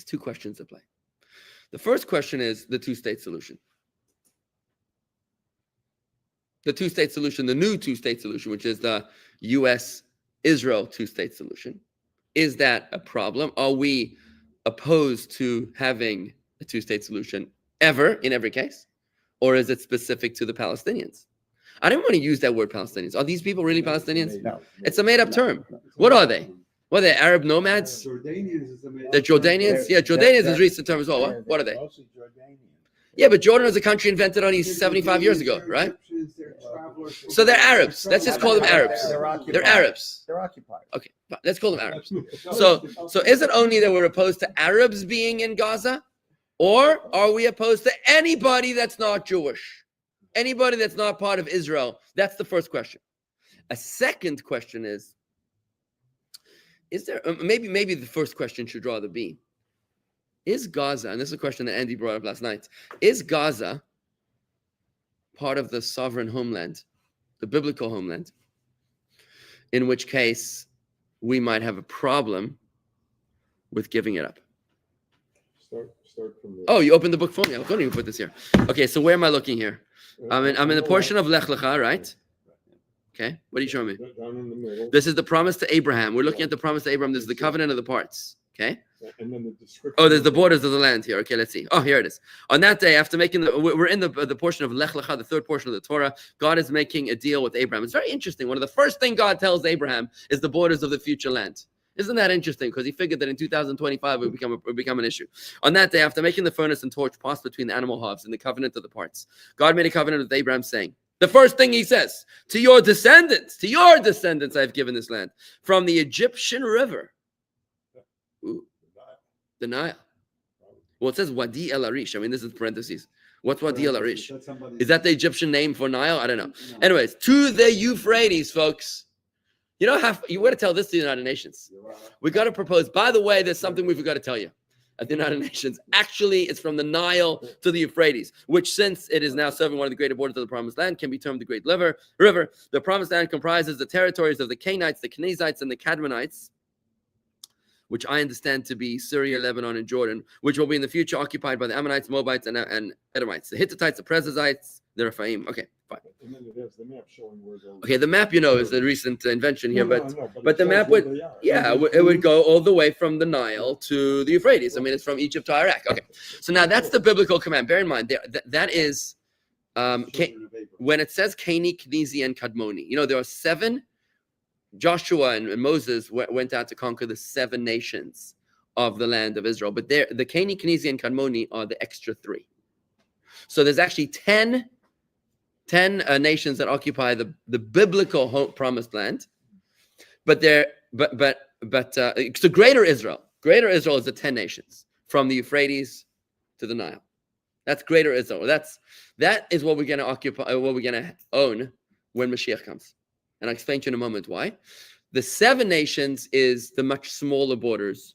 There's two questions at play. The first question is the two-state solution. The two-state solution, the new two-state solution, which is the U.S.-Israel two-state solution. Is that a problem? Are we opposed to having a two-state solution ever, in every case? Or is it specific to the Palestinians? I don't want to use that word Palestinians. Are these people really Palestinians? No. It's a made-up term. What are they? What are they, Arab nomads? They're Jordanians? Yeah, Jordanians is a recent term as well. What are they? Yeah, but Jordan was a country invented only 75 years ago, right? So they're Arabs. Let's just call them Arabs. They're Arabs. They're occupied. Okay, let's call them Arabs. So is it only that we're opposed to Arabs being in Gaza? Or are we opposed to anybody that's not Jewish? Anybody that's not part of Israel? That's the first question. A second question is there, maybe the first question should rather be, is Gaza, and this is a question that Andy brought up last night, is Gaza part of the sovereign homeland, the biblical homeland, in which case we might have a problem with giving it up? Start from the... Oh, you opened the book for me. I couldn't even put this here. Okay, so where am I looking here? I'm in the portion of Lech Lecha, right? Okay, what are you showing me? Down in the middle. This is the promise to Abraham. We're looking at the promise to Abraham. This is the covenant of the parts. Okay. And then the description. Oh, there's the borders of the land here. Okay, let's see. Oh, here it is. On that day, after making we're in the portion of Lech Lecha, the third portion of the Torah. God is making a deal with Abraham. It's very interesting. One of the first things God tells Abraham is the borders of the future land. Isn't that interesting? Because he figured that in 2025 it would become an issue. On that day, after making the furnace and torch pass between the animal halves in the covenant of the parts, God made a covenant with Abraham, saying, the first thing he says, to your descendants, I have given this land, from the Egyptian river. Ooh, the Nile. Well, it says Wadi El Arish. I mean, this is parentheses. What's Wadi El Arish? Is that the Egyptian name for Nile? I don't know. Anyways, to the Euphrates, folks. You got to tell this to the United Nations. We got to propose. By the way, there's something we've got to tell you at the United Nations. Actually, it's from the Nile to the Euphrates, which, since it is now serving one of the greater borders of the Promised Land, can be termed the Great River. The Promised Land comprises the territories of the Canaanites, the Kenizzites, and the Cadmonites, which I understand to be Syria, Lebanon, and Jordan, which will be in the future occupied by the Ammonites, Moabites, and Edomites. The Hittites, the Perizzites, the Rephaim. Okay, fine. And then it has the map showing where those... Okay, the map, is a recent invention here, but the map would, it would go all the way from the Nile to the Euphrates. I mean, it's from Egypt to Iraq. Okay, so now that's the biblical command. Bear in mind, that is, when it says Keni, Knizi, and Kadmoni, there are 7. Joshua and Moses went out to conquer the 7 nations of the land of Israel, but the Keni, Knizi, and Kadmoni are the extra 3. So there's actually 10 nations that occupy the biblical promised land, but so greater Israel is the 10 nations from the Euphrates to the Nile. That's greater Israel. That is what we're going to occupy, what we're going to own when Mashiach comes. And I'll explain to you in a moment why. The 7 nations is the much smaller borders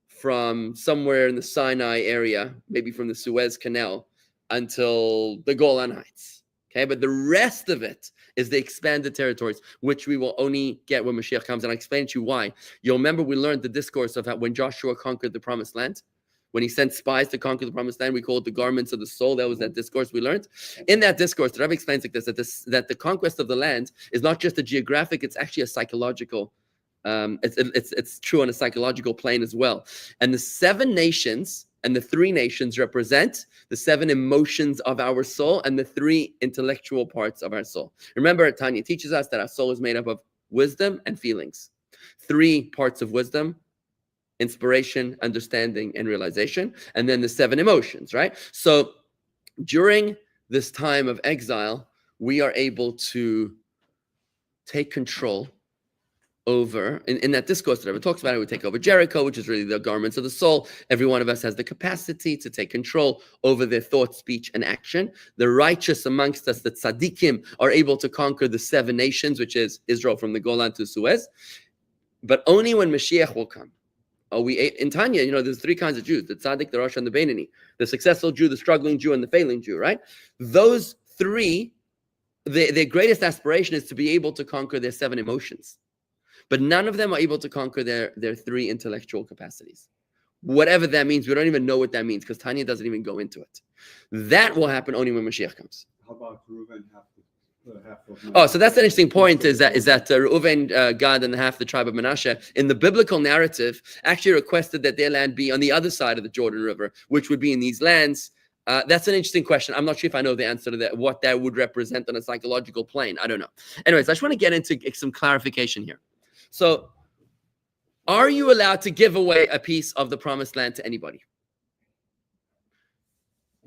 from somewhere in the Sinai area, maybe from the Suez Canal, until the Golan Heights. Okay, but the rest of it is the expanded territories, which we will only get when Mashiach comes. And I'll explain to you why. You'll remember we learned the discourse of how when Joshua conquered the Promised Land, when he sent spies to conquer the Promised Land, we call it the garments of the soul. That was that discourse we learned. In that discourse, the Rabbi explains like this, that the conquest of the land is not just a geographic, it's actually a psychological, it's true on a psychological plane as well. And the 7 nations and the 3 nations represent the 7 emotions of our soul and the 3 intellectual parts of our soul. Remember, Tanya teaches us that our soul is made up of wisdom and feelings. 3 parts of wisdom: inspiration, understanding, and realization, and then the 7 emotions, right? So during this time of exile, we are able to take control over, in that discourse that Rabbi talks about, it would take over Jericho, which is really the garments of the soul. Every one of us has the capacity to take control over their thought, speech, and action. The righteous amongst us, the tzaddikim, are able to conquer the 7 nations, which is Israel from the Golan to Suez, but only when Mashiach will come. In Tanya, there's 3 kinds of Jews: the tzaddik, the Rosh, and the Beinoni. The successful Jew, the struggling Jew, and the failing Jew, right? Those 3, their greatest aspiration is to be able to conquer their 7 emotions. But none of them are able to conquer their 3 intellectual capacities. whatever that means. We don't even know what that means because Tanya doesn't even go into it. That will happen only when Mashiach comes. How about Reuven half of Oh, so that's an interesting point. Is that Reuven, Gad, and half the tribe of Manasseh in the biblical narrative actually requested that their land be on the other side of the Jordan River, which would be in these lands. That's an interesting question. I'm not sure if I know the answer to that. What that would represent on a psychological plane, I don't know. Anyways, I just want to get into some clarification here. So, are you allowed to give away a piece of the promised land to anybody?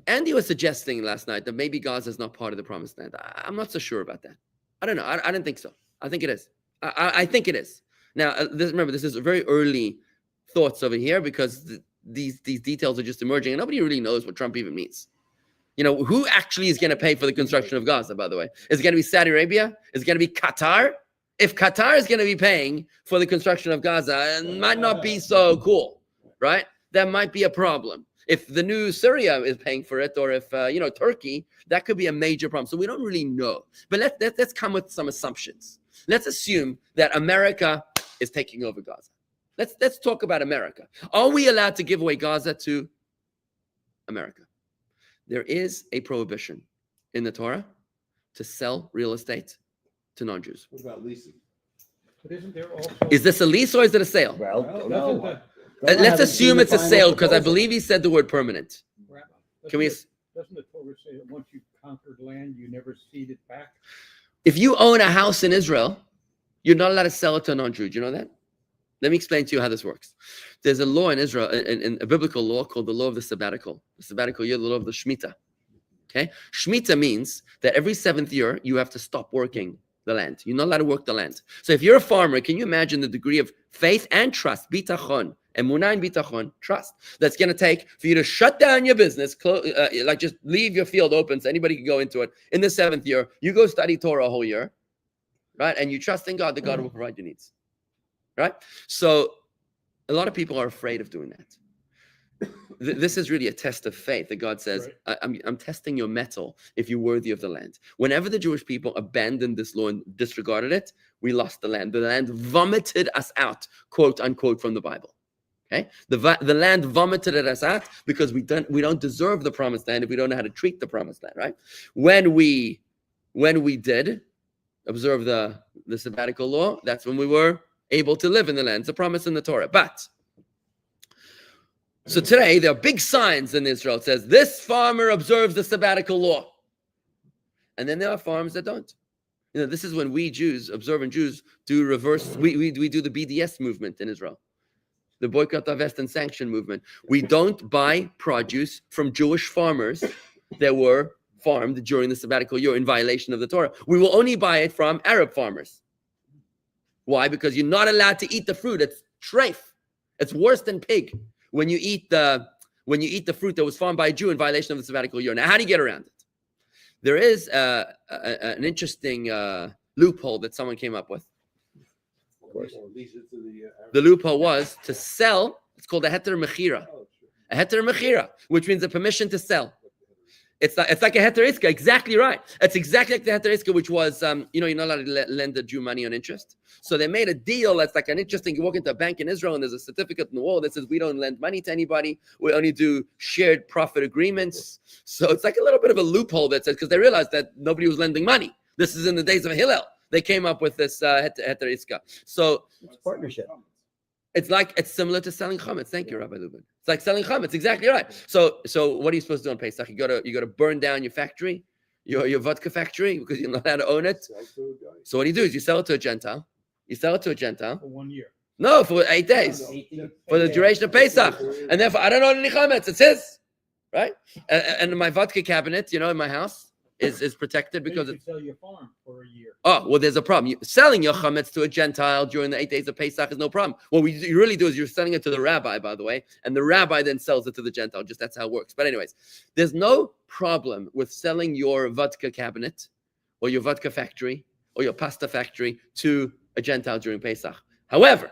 Andy was suggesting last night that maybe Gaza is not part of the promised land. I'm not so sure about that. I don't know. I don't think so. I think it is. I think it is. Now, remember, this is very early thoughts over here because these details are just emerging and nobody really knows what Trump even means. You know, who actually is going to pay for the construction of Gaza, by the way? Is it going to be Saudi Arabia? Is it going to be Qatar? If Qatar is going to be paying for the construction of Gaza, it might not be so cool, right? That might be a problem. If the new Syria is paying for it, or if Turkey, that could be a major problem. So we don't really know. But let's come with some assumptions. Let's assume that America is taking over Gaza. Let's talk about America. Are we allowed to give away Gaza to America? There is a prohibition in the Torah to sell real estate to non-Jews. What about leasing? But isn't there also? Is this a lease or is it a sale? Well, Doesn't no. the- Let's assume it's a sale because I believe he said the word permanent. Rabbi, Can we? Doesn't the Torah say that once you've conquered land, you never cede it back? If you own a house in Israel, you're not allowed to sell it to a non-Jew. Do you know that? Let me explain to you how this works. There's a law in Israel, in a biblical law called the law of the sabbatical. The sabbatical year, the law of the Shemitah. Okay? Shemitah means that every 7th year, you have to stop working the land. You're not allowed to work the land. So if you're a farmer, can you imagine the degree of faith and trust, bitachon, emunah and bitachon, trust, that's going to take for you to shut down your business, like just leave your field open so anybody can go into it. In the 7th year, you go study Torah a whole year, right? And you trust in God that God will provide your needs, right? So a lot of people are afraid of doing that. This is really a test of faith that God says, Right. I'm testing your mettle if you're worthy of the land. Whenever the Jewish people abandoned this law and disregarded it, we lost the land. The land vomited us out, quote unquote, from the Bible. Okay, the land vomited us out because we don't deserve the promised land if we don't know how to treat the promised land. Right? When we did observe the sabbatical law, that's when we were able to live in the land. It's a promise in the Torah. But so today, there are big signs in Israel. It says, this farmer observes the sabbatical law. And then there are farms that don't. You know, this is when we Jews, observant Jews, do reverse, we do the BDS movement in Israel. The boycott, divest, and sanction movement. We don't buy produce from Jewish farmers that were farmed during the sabbatical year in violation of the Torah. We will only buy it from Arab farmers. Why? Because you're not allowed to eat the fruit. It's treif. It's worse than pig. When you eat the fruit that was farmed by a Jew in violation of the sabbatical year. Now, how do you get around it? There is an interesting loophole that someone came up with. Of course. Lease it to The loophole was to sell. It's called a heter mechira. A heter mechira, which means a permission to sell. It's like a heter iska. Exactly right. It's exactly like the heter iska, which was you're not allowed to lend a Jew money on interest. So they made a deal that's like an interesting. You walk into a bank in Israel and there's a certificate on the wall that says we don't lend money to anybody. We only do shared profit agreements. So it's like a little bit of a loophole that says, because they realized that nobody was lending money. This is in the days of Hillel. They came up with this heter iska. So It's partnership. it's similar to selling chametz. Thank you, Rabbi Lubin. It's like selling chametz. Exactly right. So what are you supposed to do on Pesach? You gotta burn down your factory, your vodka factory, because you're not allowed to own it. So what you do is you sell it to a Gentile. You sell it to a Gentile. For 1 year. No, for 8 days. For the duration of Pesach. And therefore, I don't own any chametz. It's his. Right? And my vodka cabinet, in my house, is protected because you it's... could sell your farm for a year. Oh, well, there's a problem. Selling your chametz to a Gentile during the 8 days of Pesach is no problem. What you really do is you're selling it to the rabbi, by the way, and the rabbi then sells it to the Gentile. Just that's how it works. But anyways, there's no problem with selling your vodka cabinet or your vodka factory or your pasta factory to a Gentile during Pesach. However,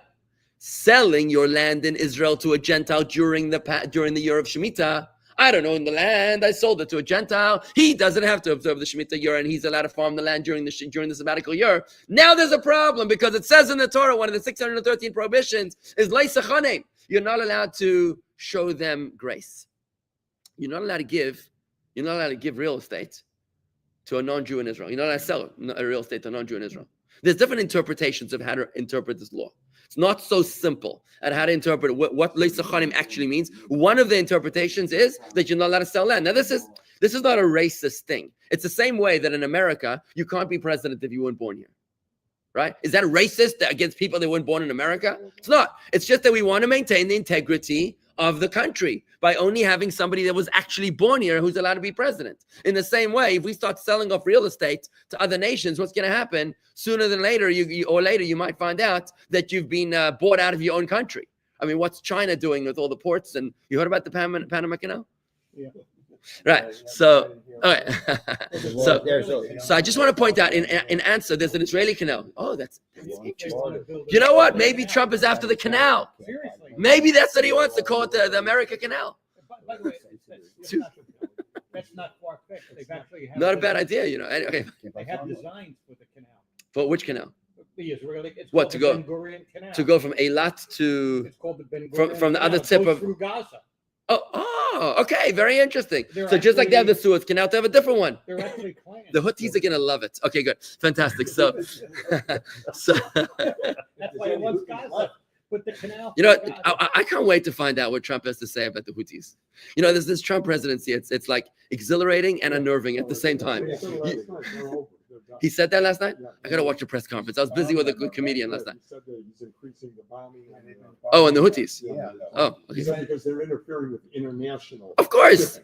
selling your land in Israel to a Gentile during the year of Shemitah, I don't own the land. I sold it to a Gentile. He doesn't have to observe the Shemitah year, and he's allowed to farm the land during the sabbatical year. Now there's a problem because it says in the Torah, one of the 613 prohibitions is leisach hanem. You're not allowed to show them grace. You're not allowed to give real estate to a non-Jew in Israel. You're not allowed to sell a real estate to a non-Jew in Israel. There's different interpretations of how to interpret this law. It's not so simple at how to interpret what Leisachanim actually means. One of the interpretations is that you're not allowed to sell land. Now, this is not a racist thing. It's the same way that in America, you can't be president if you weren't born here. Right? Is that racist against people that weren't born in America? It's not. It's just that we want to maintain the integrity of the country by only having somebody that was actually born here who's allowed to be president. In the same way, if we start selling off real estate to other nations, what's going to happen? Sooner than later, you might find out that you've been bought out of your own country. I mean, what's China doing with all the ports? And you heard about the Panama Canal? Yeah. Right. So, all right. So I just want to point out in answer, there's an Israeli canal. Oh, that's interesting. You know what? Maybe Trump is after the canal. Seriously. Maybe that's what he wants to call it, the America Canal. By the way, that's not far-fetched. They've actually Not a bad idea, you know. Okay. They have designs for the canal. For which canal? The Israeli. It's What, called to the go- Ben Gurion Canal. To go from Eilat to It's called the Ben from Gurion the Canal. other It tip goes of- through Gaza. okay, very interesting. They're So just like they have the actually- Suez Canal, they have a different one. They're actually planned. The Houthis are gonna love it. Okay, good, fantastic. So, so That's why it wants Gaza. But the canal. you know, through Gaza- I can't wait to find out what Trump has to say about the Houthis. You know, this Trump presidency, it's like exhilarating and unnerving at the same time. He said that last night? I gotta watch a press conference. I was busy with a good comedian last night. He said that he's increasing the bombing. Oh, and the Houthis. Yeah. Oh, He okay. said because they're interfering with international. Of course.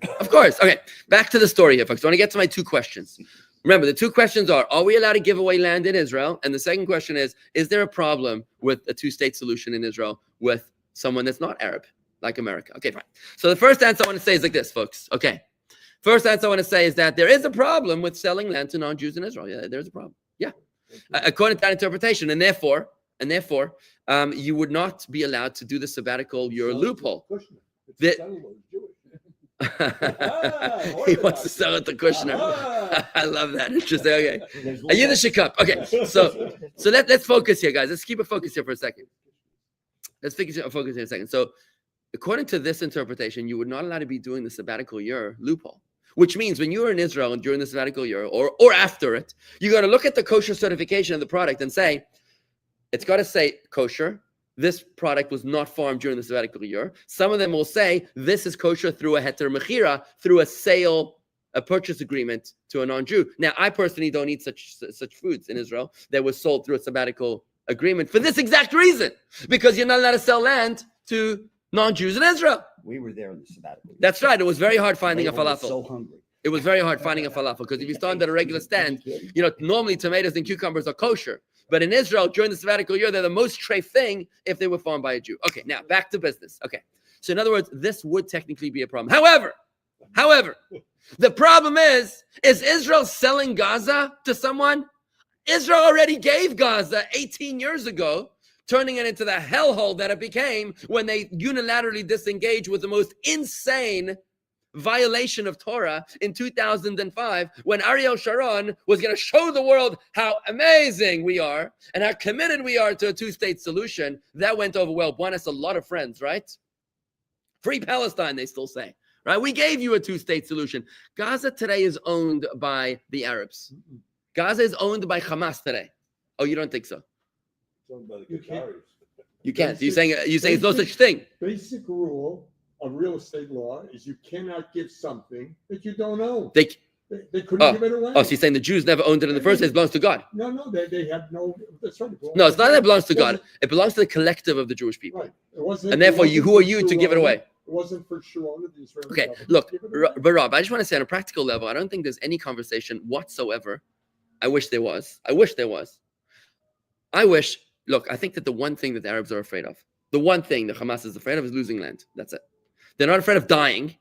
Okay, back to the story here, folks. I want to get to my two questions. Remember, the two questions are we allowed to give away land in Israel? And the second question is there a problem with a two-state solution in Israel with someone that's not Arab, like America? Okay, fine. So the first answer I want to say is like this, folks. Okay. First answer I want to say is that there is a problem with selling land to non-Jews in Israel. Yeah, there's a problem. Yeah. According to that interpretation. And therefore, you would not be allowed to do the sabbatical year loophole. He wants to sell it to Kushner. I love that. Interesting. Okay. A Yiddish cup. Okay. So let's focus here, guys. Let's keep a focus here for a second. Focus here a second. So according to this interpretation, you would not allowed to be doing the sabbatical year loophole, which means when you were in Israel during the sabbatical year or after it, you got to look at the kosher certification of the product and say, it's got to say kosher. This product was not farmed during the sabbatical year. Some of them will say this is kosher through a heter mechira, through a sale, a purchase agreement to a non-Jew. Now, I personally don't eat such foods in Israel that was sold through a sabbatical agreement for this exact reason, because you're not allowed to sell land to non-Jews in Israel. We were there in the sabbatical. That's right. It was very hard finding a Everyone was falafel. So hungry. It was very hard finding a falafel because if you stand at a regular stand, you know, normally tomatoes and cucumbers are kosher. But in Israel, during the sabbatical year, they're the most treif thing if they were farmed by a Jew. Okay, now back to business. Okay. So in other words, this would technically be a problem. However, the problem is Israel selling Gaza to someone? Israel already gave Gaza 18 years ago, turning it into the hellhole that it became when they unilaterally disengaged with the most insane violation of Torah in 2005, when Ariel Sharon was going to show the world how amazing we are and how committed we are to a two-state solution. That went over well. Won us a lot of friends, right? Free Palestine, they still say, right? We gave you a two-state solution. Gaza today is owned by the Arabs. Gaza is owned by Hamas today. Oh, you don't think so? You can't. You can't. You're saying it's no such thing. Basic rule of real estate law is you cannot give something that you don't own. They couldn't give it away. Oh, so you're saying the Jews never owned it in the first place? It belongs to God. No, they had no. That's right. No, it's not that it belongs to God. It belongs to the collective of the Jewish people. Right. It wasn't, And therefore, it wasn't who are for you to give it Sharon. away? It wasn't for Sharon, the Israeli Okay, government look, to give it away. but Rob, I just want to say on a practical level, I don't think there's any conversation whatsoever. I wish there was. Look, I think that the one thing that the Arabs are afraid of, the one thing that Hamas is afraid of is losing land. That's it. They're not afraid of dying,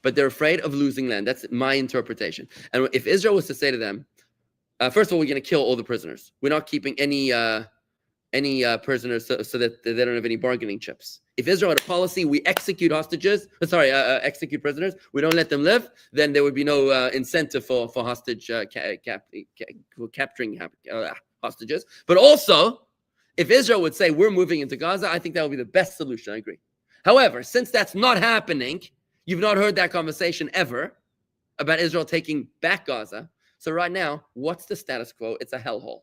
but they're afraid of losing land. That's my interpretation. And if Israel was to say to them, first of all, we're going to kill all the prisoners. We're not keeping any prisoners so that they don't have any bargaining chips. If Israel had a policy, we execute execute prisoners, we don't let them live, then there would be no incentive for hostage capturing hostages. But also, if Israel would say we're moving into Gaza, I think that would be the best solution. I agree. However, since that's not happening, you've not heard that conversation ever about Israel taking back Gaza. So right now, what's the status quo? It's a hellhole.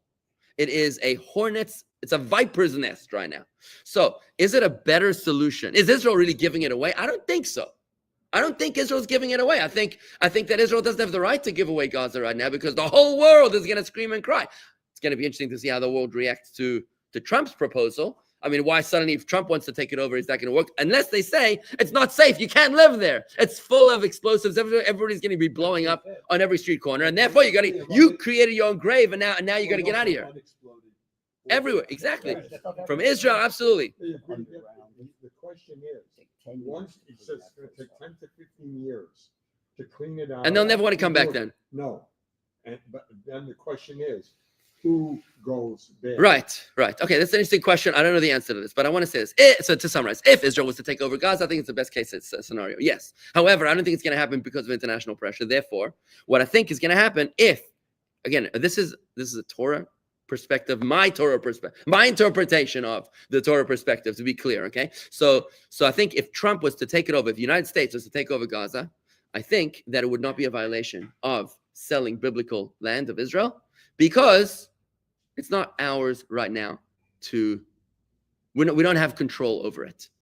It is a hornet's, it's a viper's nest right now. So is it a better solution? Is Israel really giving it away? I don't think so. I don't think Israel's giving it away. I think that Israel doesn't have the right to give away Gaza right now because the whole world is going to scream and cry. It's going to be interesting to see how the world reacts to Trump's proposal. I mean, why suddenly if Trump wants to take it over, is that going to work? Unless they say it's not safe. You can't live there. It's full of explosives. Everybody's going to be blowing up on every street corner. And therefore, you created your own grave, and now you got to get out of here. Everywhere, exactly. From Israel, absolutely. The question is, once it says it's going to take 10 to 15 years to clean it out. And they'll never want to come back then. No. But then the question is, who goes there? Right. Okay, that's an interesting question. I don't know the answer to this, but I want to say this. So to summarize, if Israel was to take over Gaza, I think it's the best case scenario. Yes. However, I don't think it's going to happen because of international pressure. Therefore, what I think is going to happen if, again, this is a Torah perspective, my Torah perspective, my interpretation of the Torah perspective, to be clear, okay? So I think if Trump was to take it over, if the United States was to take over Gaza, I think that it would not be a violation of selling biblical land of Israel because it's not ours right now we don't have control over it.